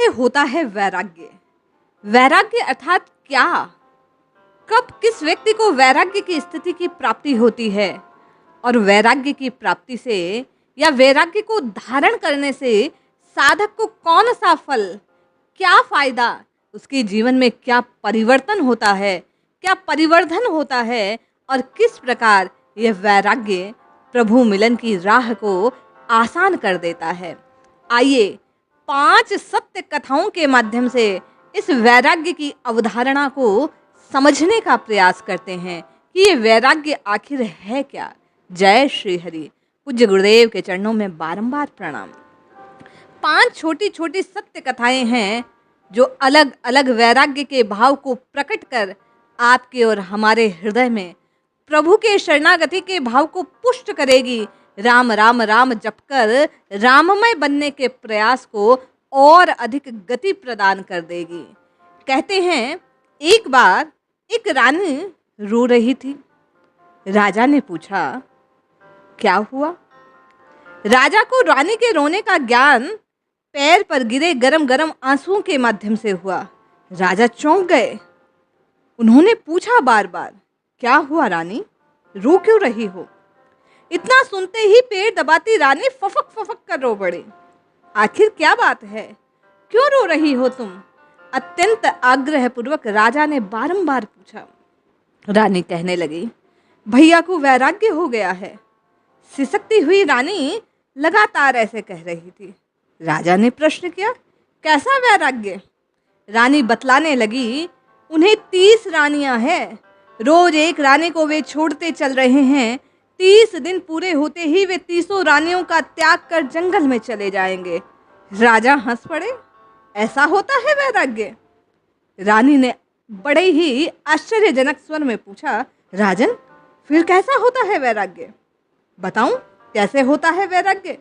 कैसे होता है वैराग्य? वैराग्य अर्थात क्या? कब किस व्यक्ति को वैराग्य की स्थिति की प्राप्ति होती है? और वैराग्य की प्राप्ति से या वैराग्य को धारण करने से साधक को कौन सा फल, क्या फायदा, उसके जीवन में क्या परिवर्तन होता है, क्या परिवर्धन होता है और किस प्रकार यह वैराग्य प्रभु मिलन की राह को आसान कर देता है। आइए 5 सत्य कथाओं के माध्यम से इस वैराग्य की अवधारणा को समझने का प्रयास करते हैं कि ये वैराग्य आखिर है क्या। जय श्री हरि। पूज्य गुरुदेव के चरणों में बारंबार प्रणाम। 5 छोटी छोटी सत्य कथाएं हैं जो अलग अलग वैराग्य के भाव को प्रकट कर आपके और हमारे हृदय में प्रभु के शरणागति के भाव को पुष्ट करेगी। राम राम राम जपकर राममय बनने के प्रयास को और अधिक गति प्रदान कर देगी। कहते हैं एक बार एक रानी रो रही थी। राजा ने पूछा क्या हुआ? राजा को रानी के रोने का ज्ञान पैर पर गिरे गरम गरम आंसुओं के माध्यम से हुआ। राजा चौंक गए। उन्होंने पूछा बार बार क्या हुआ रानी, रो क्यों रही हो? इतना सुनते ही पेट दबाती रानी फफक फफक कर रो पड़ी। आखिर क्या बात है, क्यों रो रही हो तुम? अत्यंत आग्रह पूर्वक राजा ने बारंबार पूछा। रानी कहने लगी भैया को वैराग्य हो गया है। सिसकती हुई रानी लगातार ऐसे कह रही थी। राजा ने प्रश्न किया कैसा वैराग्य? रानी बतलाने लगी उन्हें 30 रानियां हैं। रोज एक रानी को वे छोड़ते चल रहे हैं। 30 दिन पूरे होते ही वे 30 रानियों का त्याग कर जंगल में चले जाएंगे। राजा हंस पड़े। ऐसा होता है वैराग्य? रानी ने बड़े ही आश्चर्यजनक स्वर में पूछा राजन फिर कैसा होता है वैराग्य? बताऊं कैसे होता है वैराग्य?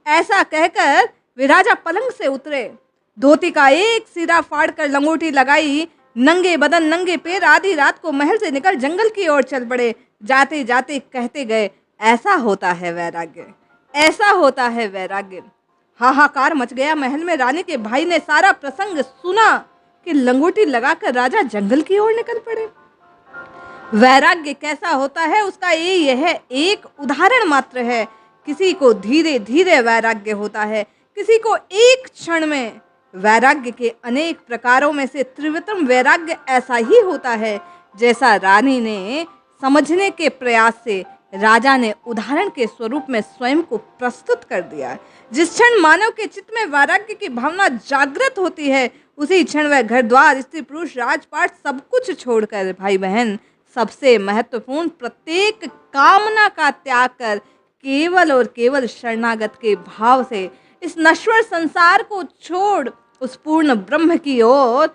ऐसा कहकर वे राजा पलंग से उतरे। धोती का एक सिरा फाड़कर लंगोटी लगाई, नंगे बदन नंगे पैर आधी रात को महल से निकल जंगल की ओर चल पड़े। जाते जाते कहते गए ऐसा होता है वैराग्य, ऐसा होता है वैराग्य। हाहाकार मच गया महल में। रानी के भाई ने सारा प्रसंग सुना कि लंगोटी लगाकर राजा जंगल की ओर निकल पड़े। वैराग्य कैसा होता है उसका यह एक उदाहरण मात्र है। किसी को धीरे धीरे वैराग्य होता है, किसी को एक क्षण में। वैराग्य के अनेक प्रकारों में से त्रिविक्रम वैराग्य ऐसा ही होता है जैसा रानी ने समझने के प्रयास से राजा ने उदाहरण के स्वरूप में स्वयं को प्रस्तुत कर दिया। जिस क्षण मानव के चित्त में वैराग्य की भावना जागृत होती है उसी क्षण वह घर द्वार स्त्री पुरुष राजपाट सब कुछ छोड़कर भाई बहन सबसे महत्वपूर्ण प्रत्येक कामना का त्याग कर केवल और केवल शरणागत के भाव से इस नश्वर संसार को छोड़ उस पूर्ण ब्रह्म की ओर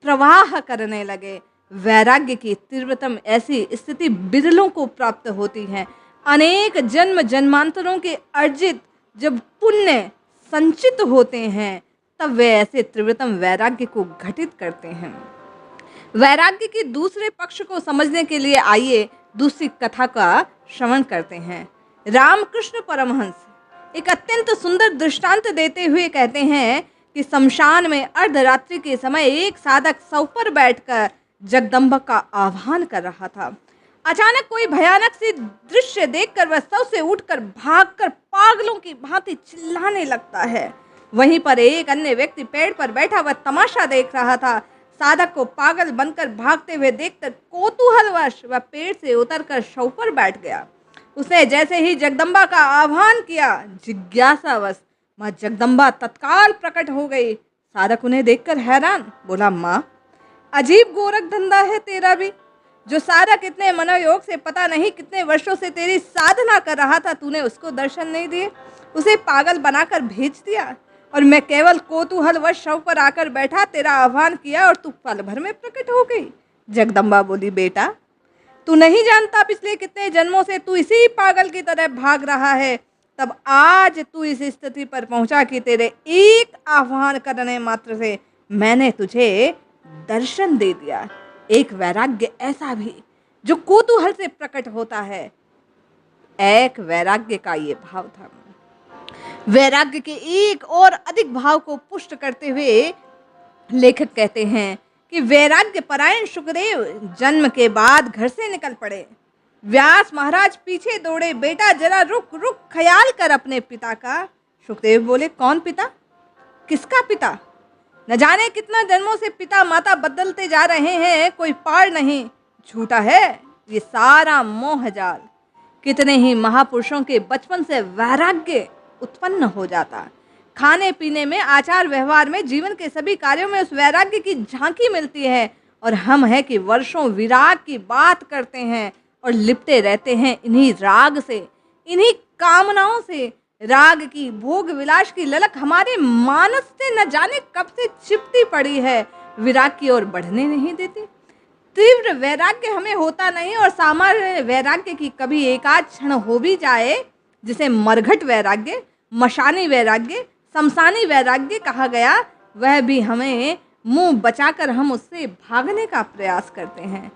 प्रवाह करने लगे। वैराग्य की तीव्रतम ऐसी स्थिति बिरलों को प्राप्त होती है। अनेक जन्म जन्मांतरों के अर्जित जब पुण्य संचित होते हैं तब वे ऐसे तीव्रतम वैराग्य को घटित करते हैं। वैराग्य के दूसरे पक्ष को समझने के लिए आइए दूसरी कथा का श्रवण करते हैं। रामकृष्ण परमहंस एक अत्यंत सुंदर दृष्टांत देते हुए कहते हैं कि शमशान में अर्धरात्रि के समय एक साधक शव पर बैठकर जगदम्बा का आह्वान कर रहा था। अचानक कोई भयानक सी दृश्य देखकर वह शव से उठकर भागकर पागलों की भांति चिल्लाने लगता है। वहीं पर एक अन्य व्यक्ति पेड़ पर बैठा वह तमाशा देख रहा था। साधक को पागल बनकर भागते हुए देखकर कौतूहलवश वह पेड़ से उतरकर शव पर बैठ गया। उसने जैसे ही जगदम्बा का आह्वान किया, जिज्ञासावश माँ जगदम्बा तत्काल प्रकट हो गई। साधक उन्हें देखकर हैरान, बोला माँ अजीब गोरख धंधा है तेरा भी। जो साधक इतने मनोयोग से पता नहीं कितने वर्षों से तेरी साधना कर रहा था, तूने उसको दर्शन नहीं दिए, उसे पागल बनाकर भेज दिया और मैं केवल कौतूहलवश शव पर आकर बैठा, तेरा आह्वान किया और तू पल भर में प्रकट हो गई। जगदम्बा बोली बेटा तू नहीं जानता पिछले कितने जन्मों से तू इसी पागल की तरह भाग रहा है, तब आज तू इस स्थिति पर पहुंचा कि तेरे एक आह्वान करने मात्र से मैंने तुझे दर्शन दे दिया। एक वैराग्य ऐसा भी जो कौतूहल से प्रकट होता है। एक वैराग्य का ये भाव था। वैराग्य के एक और अधिक भाव को पुष्ट करते हुए लेखक कहते हैं कि वैराग्य परायण सुखदेव जन्म के बाद घर से निकल पड़े। व्यास महाराज पीछे दौड़े, बेटा जरा रुक रुक, ख्याल कर अपने पिता का। सुखदेव बोले, कौन पिता? किसका पिता? न जाने कितना जन्मों से पिता माता बदलते जा रहे हैं, कोई पार नहीं। झूठा है ये सारा मोह जाल। कितने ही महापुरुषों के बचपन से वैराग्य उत्पन्न हो जाता। खाने पीने में, आचार व्यवहार में, जीवन के सभी कार्यों में उस वैराग्य की झांकी मिलती है। और हम हैं कि वर्षों विराग की बात करते हैं और लिपटे रहते हैं इन्हीं राग से, इन्हीं कामनाओं से। राग की, भोग विलास की ललक हमारे मानस से न जाने कब से चिपटी पड़ी है, विराग की ओर बढ़ने नहीं देती। तीव्र वैराग्य हमें होता नहीं, और सामान्य वैराग्य की कभी एकाध क्षण हो भी जाए, जिसे मरघट वैराग्य, मशानी वैराग्य, शमशानी वैराग्य कहा गया, वह भी हमें मुंह बचाकर हम उससे भागने का प्रयास करते हैं।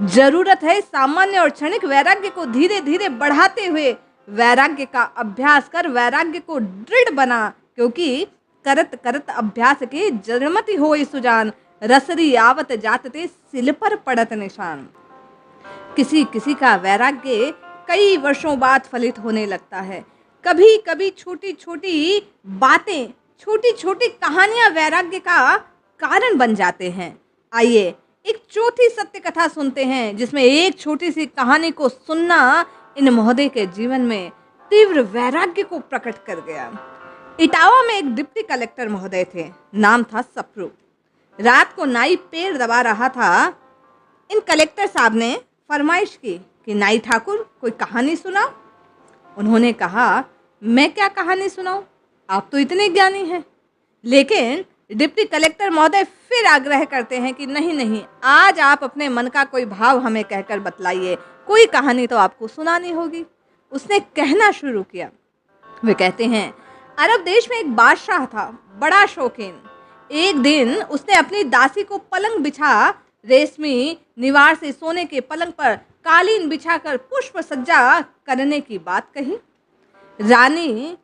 जरूरत है सामान्य और क्षणिक वैराग्य को धीरे धीरे बढ़ाते हुए वैराग्य का अभ्यास कर वैराग्य को दृढ़ बना, क्योंकि करत करत अभ्यास के जन्मति होय सुजान, रसरी आवत जातते सिल पर पड़त निशान। किसी किसी का वैराग्य कई वर्षों बाद फलित होने लगता है। कभी कभी छोटी छोटी बातें, छोटी छोटी कहानियां वैराग्य का कारण बन जाते हैं। आइए एक चौथी सत्य कथा सुनते हैं, जिसमें एक छोटी सी कहानी को सुनना इन महोदय के जीवन में तीव्र वैराग्य को प्रकट कर गया। इटावा में एक डिप्टी कलेक्टर महोदय थे, नाम था सप्रू। रात को नाई पेड़ दबा रहा था। इन कलेक्टर साहब ने फरमाइश की कि नाई ठाकुर कोई कहानी सुनाओ। उन्होंने कहा, मैं क्या कहानी सुनाऊं, आप तो इतने ज्ञानी हैं। लेकिन डिप्टी कलेक्टर महोदय फिर आग्रह करते हैं कि नहीं नहीं, आज आप अपने मन का कोई भाव हमें कहकर बतलाइए, कोई कहानी तो आपको सुनानी होगी। उसने कहना शुरू किया। वे कहते हैं, अरब देश में एक बादशाह था, बड़ा शौकीन। एक दिन उसने अपनी दासी को पलंग बिछा रेशमी निवार से सोने के पलंग पर कालीन बिछाकर पुष्प सज्जा करने की बात कही। रानी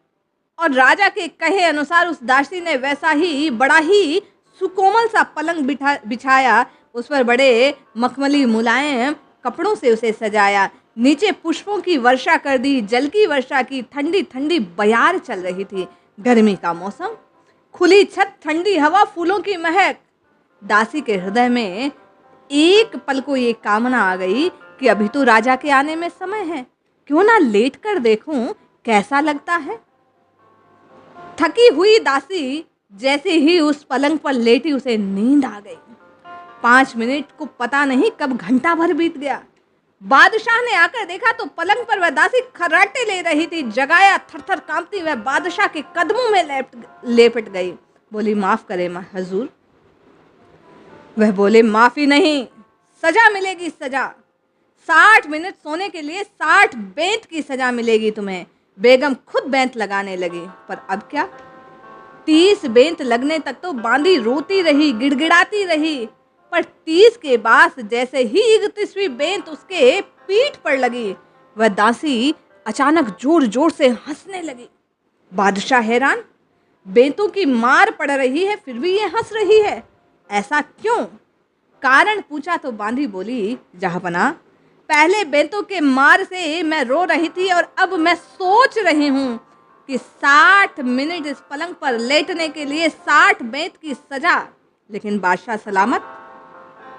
और राजा के कहे अनुसार उस दासी ने वैसा ही बड़ा ही सुकोमल सा पलंग बिछाया। उस पर बड़े मखमली मुलायम कपड़ों से उसे सजाया। नीचे पुष्पों की वर्षा कर दी, जल की वर्षा की। ठंडी ठंडी बयार चल रही थी, गर्मी का मौसम, खुली छत, ठंडी हवा, फूलों की महक। दासी के हृदय में एक पल को ये कामना आ गई कि अभी तो राजा के आने में समय है, क्यों ना लेट कर देखूं कैसा लगता है। थकी हुई दासी जैसे ही उस पलंग पर लेटी, उसे नींद आ गई। 5 मिनट को पता नहीं कब घंटा भर बीत गया। बादशाह ने आकर देखा तो पलंग पर वह दासी खर्राटे ले रही थी। जगाया, थरथर कांपती वह बादशाह के कदमों में लेपट गई। बोली, माफ करें हजूर। वह बोले, माफी नहीं, सजा मिलेगी, सजा। 60 मिनट सोने के लिए 60 बेंत की सजा मिलेगी तुम्हें। बेगम खुद बेंत लगाने लगी। पर अब क्या, 30 बेंत लगने तक तो बांदी रोती रही, गिड़गिड़ाती रही। पर 30 के बाद जैसे ही 31वीं बेंत उसके पीठ पर लगी, वह दासी अचानक जोर जोर से हंसने लगी। बादशाह हैरान, बेंतों की मार पड़ रही है फिर भी ये हंस रही है, ऐसा क्यों? कारण पूछा तो बांदी बोली, जहांपना, पहले बेंतों के मार से मैं रो रही थी और अब मैं सोच रही हूँ कि 60 मिनट इस पलंग पर लेटने के लिए 60 बेंत की सजा। लेकिन बादशाह सलामत,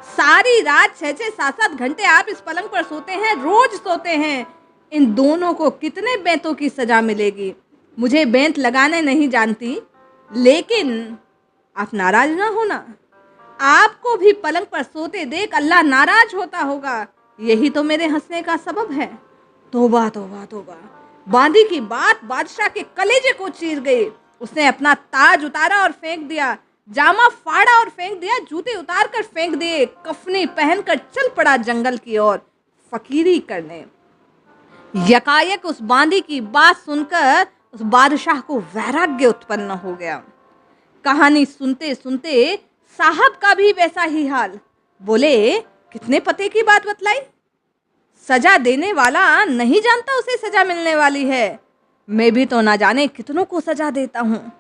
सारी रात 6-6, 7-7 घंटे आप इस पलंग पर सोते हैं, रोज सोते हैं। इन दोनों को कितने बेंतों की सजा मिलेगी? मुझे बेंत लगाने नहीं जानती, लेकिन आप नाराज ना होना। आपको भी पलंग पर सोते देख अल्लाह नाराज होता होगा, यही तो मेरे हंसने का सबब है। तौबा तौबा तौबा। बांदी की बात बादशाह के कलेजे को चीर गई। उसने अपना ताज उतारा और फेंक दिया, जामा फाड़ा और फेंक दिया, जूते उतार कर फेंक दिए, कफनी पहनकर चल पड़ा जंगल की ओर फकीरी करने। यकायक उस बांदी की बात सुनकर उस बादशाह को वैराग्य उत्पन्न हो गया। कहानी सुनते सुनते साहब का भी वैसा ही हाल। बोले, कितने पते की बात बतलाई? सजा देने वाला नहीं जानता उसे सजा मिलने वाली है। मैं भी तो ना जाने कितनों को सजा देता हूँ।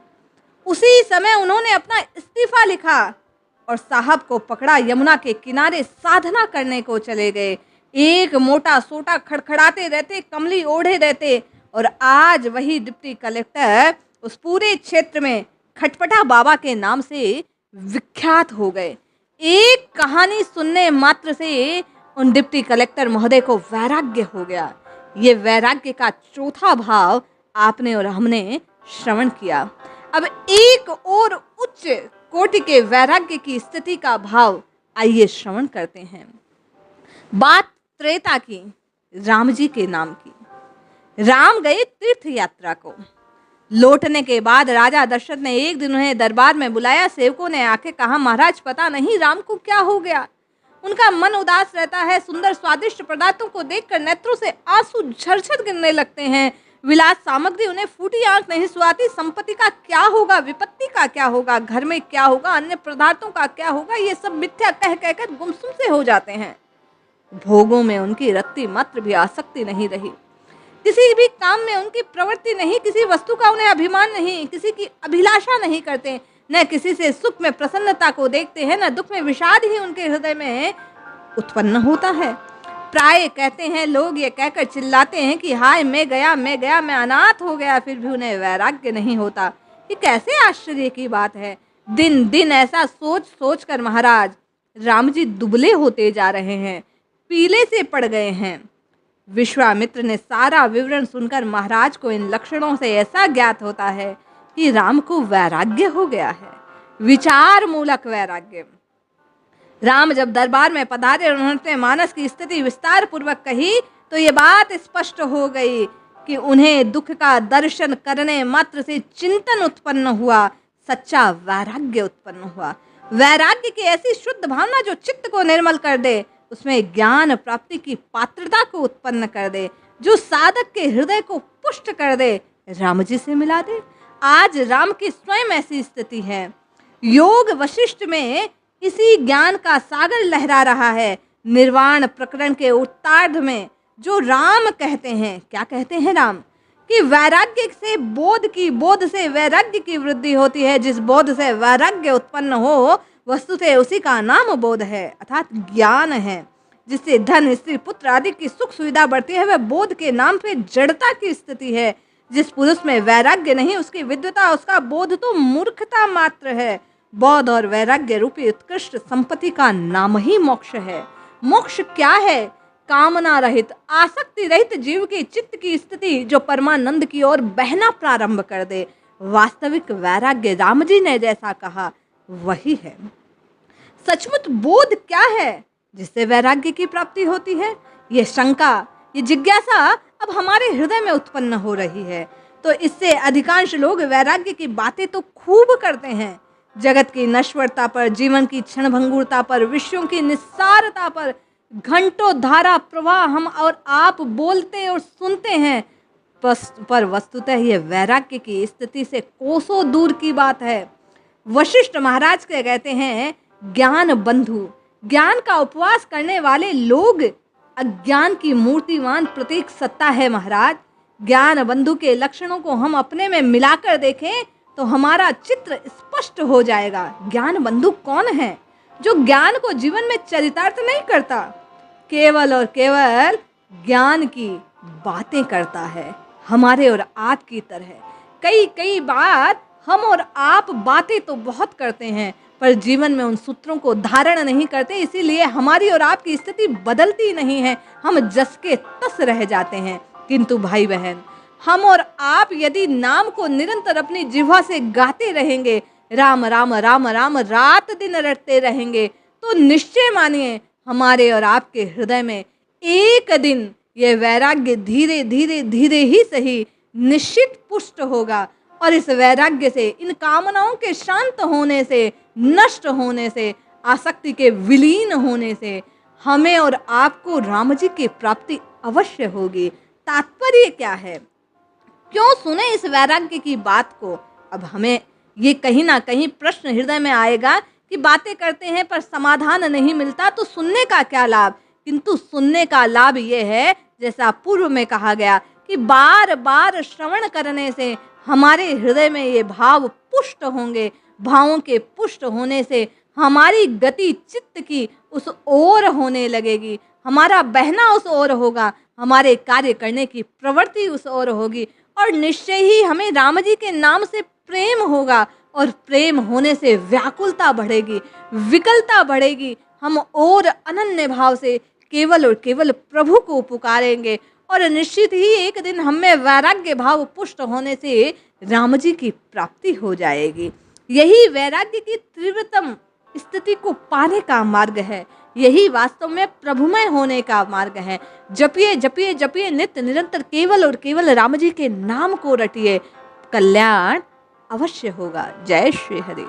उसी समय उन्होंने अपना इस्तीफा लिखा। और साहब को पकड़ा यमुना के किनारे साधना करने को चले गए। एक मोटा सोटा खड़खड़ाते रहते, कमली ओढ़े रहते, और आज वही डिप्टी कलेक्टर उस पूरे क्षेत्र में खटपटा बाबा के नाम से विख्यात हो गए। एक कहानी सुनने मात्र से उन डिप्टी कलेक्टर महोदय को वैराग्य हो गया। ये वैराग्य का चौथा भाव आपने और हमने श्रवण किया। अब एक और उच्च कोटि के वैराग्य की स्थिति का भाव आइए श्रवण करते हैं। बात त्रेता की, राम जी के नाम की। राम गए तीर्थ यात्रा को। लौटने के बाद राजा दशरथ ने एक दिन उन्हें दरबार में बुलाया। सेवकों ने आके कहा, महाराज पता नहीं राम को क्या हो गया, उनका मन उदास रहता है। सुंदर स्वादिष्ट पदार्थों को देखकर नेत्रों से आंसू झरझर गिरने लगते हैं। विलास सामग्री उन्हें फूटी आंख नहीं सुहाती। संपत्ति का क्या होगा, विपत्ति का क्या होगा, घर में क्या होगा, अन्य पदार्थों का क्या होगा, ये सब मिथ्या कह कहकर गुमसुम से हो जाते हैं। भोगों में उनकी रत्ती मात्र भी आसक्ति नहीं रही। किसी भी काम में उनकी प्रवृत्ति नहीं, किसी वस्तु का उन्हें अभिमान नहीं, किसी की अभिलाषा नहीं करते, न किसी से सुख में प्रसन्नता को देखते हैं, न दुख में विषाद ही उनके हृदय में उत्पन्न होता है। प्राय कहते हैं लोग, ये कहकर चिल्लाते हैं कि हाय मैं गया, मैं अनाथ हो गया, फिर भी उन्हें वैराग्य नहीं होता। ये कैसे आश्चर्य की बात है। दिन दिन ऐसा सोच सोच कर महाराज राम जी दुबले होते जा रहे हैं, पीले से पड़ गए हैं। विश्वामित्र ने सारा विवरण सुनकर महाराज को इन लक्षणों से ऐसा ज्ञात होता है कि राम को वैराग्य हो गया है, विचार मूलक वैराग्य। राम जब दरबार में पधारे और उन्होंने मानस की स्थिति विस्तार पूर्वक कही तो ये बात स्पष्ट हो गई कि उन्हें दुख का दर्शन करने मात्र से चिंतन उत्पन्न हुआ, सच्चा वैराग्य उत्पन्न हुआ। वैराग्य की ऐसी शुद्ध भावना जो चित्त को निर्मल कर दे, उसमें ज्ञान प्राप्ति की पात्रता को उत्पन्न कर दे, जो साधक के हृदय को पुष्ट कर दे, राम जी से मिला दे। आज राम की स्वयं ऐसी स्थिति है। योग वशिष्ठ में इसी ज्ञान का सागर लहरा रहा है। निर्वाण प्रकरण के उत्तरार्ध में जो राम कहते हैं, क्या कहते हैं राम, कि वैराग्य से बोध की, बोध से वैराग्य की वृद्धि होती है। जिस बोध से वैराग्य उत्पन्न हो वस्तुतः उसी का नाम बोध है, अर्थात ज्ञान है। जिससे धन, स्त्री, पुत्र आदि की सुख सुविधा बढ़ती है, वह बोध के नाम पे जड़ता की स्थिति है। जिस पुरुष में वैराग्य नहीं, उसकी विद्वता, उसका बोध तो मूर्खता मात्र है। बोध और वैराग्य रूपी उत्कृष्ट संपत्ति का नाम ही मोक्ष है। मोक्ष क्या है? कामना रहित, आसक्ति रहित जीव की चित्त की स्थिति जो परमानंद की ओर बहना प्रारंभ कर दे। वास्तविक वैराग्य राम जी ने जैसा कहा वही है। सचमुच बोध क्या है जिससे वैराग्य की प्राप्ति होती है? ये शंका, ये जिज्ञासा अब हमारे हृदय में उत्पन्न हो रही है। तो इससे अधिकांश लोग वैराग्य की बातें तो खूब करते हैं, जगत की नश्वरता पर, जीवन की क्षणभंगुरता पर, विषयों की निस्सारता पर घंटों धारा प्रवाह हम और आप बोलते और सुनते हैं, पर वस्तुतः ये वैराग्य की स्थिति से कोसों दूर की बात है। वशिष्ठ महाराज के कहते हैं, ज्ञान बंधु, ज्ञान का उपवास करने वाले लोग अज्ञान की मूर्तिमान प्रतीक सत्ता है महाराज। ज्ञान बंधु के लक्षणों को हम अपने में मिलाकर देखें तो हमारा चित्र स्पष्ट हो जाएगा। ज्ञान बंधु कौन है? जो ज्ञान को जीवन में चरितार्थ नहीं करता, केवल और केवल ज्ञान की बातें करता है, हमारे और आप की तरह। कई बार हम और आप बातें तो बहुत करते हैं, पर जीवन में उन सूत्रों को धारण नहीं करते, इसीलिए हमारी और आपकी स्थिति बदलती नहीं है। हम जस के तस रह जाते हैं। किंतु भाई बहन, हम और आप यदि नाम को निरंतर अपनी जिह्वा से गाते रहेंगे, राम राम राम राम रात दिन रटते रहेंगे, तो निश्चय मानिए हमारे और आपके हृदय में एक दिन यह वैराग्य धीरे धीरे धीरे ही सही निश्चित पुष्ट होगा। और इस वैराग्य से, इन कामनाओं के शांत होने से, नष्ट होने से, आसक्ति के विलीन होने से हमें और आपको राम जी की प्राप्ति अवश्य होगी। तात्पर्य क्या है? क्यों सुने इस वैराग्य की बात को? अब हमें ये कहीं ना कहीं प्रश्न हृदय में आएगा कि बातें करते हैं पर समाधान नहीं मिलता, तो सुनने का क्या लाभ? किंतु सुनने का लाभ ये है, जैसा पूर्व में कहा गया, कि बार बार श्रवण करने से हमारे हृदय में ये भाव पुष्ट होंगे, भावों के पुष्ट होने से हमारी गति चित्त की उस ओर होने लगेगी, हमारा बहना उस ओर होगा, हमारे कार्य करने की प्रवृत्ति उस ओर होगी और निश्चय ही हमें राम जी के नाम से प्रेम होगा और प्रेम होने से व्याकुलता बढ़ेगी, विकलता बढ़ेगी। हम और अनन्य भाव से केवल और केवल प्रभु को पुकारेंगे और निश्चित ही एक दिन हमें वैराग्य भाव पुष्ट होने से राम जी की प्राप्ति हो जाएगी। यही वैराग्य की तीव्रतम स्थिति को पाने का मार्ग है, यही वास्तव में प्रभुमय होने का मार्ग है। जपिए जपिए जपिए नित्य निरंतर केवल और केवल राम जी के नाम को रटिए, कल्याण अवश्य होगा। जय श्री हरि।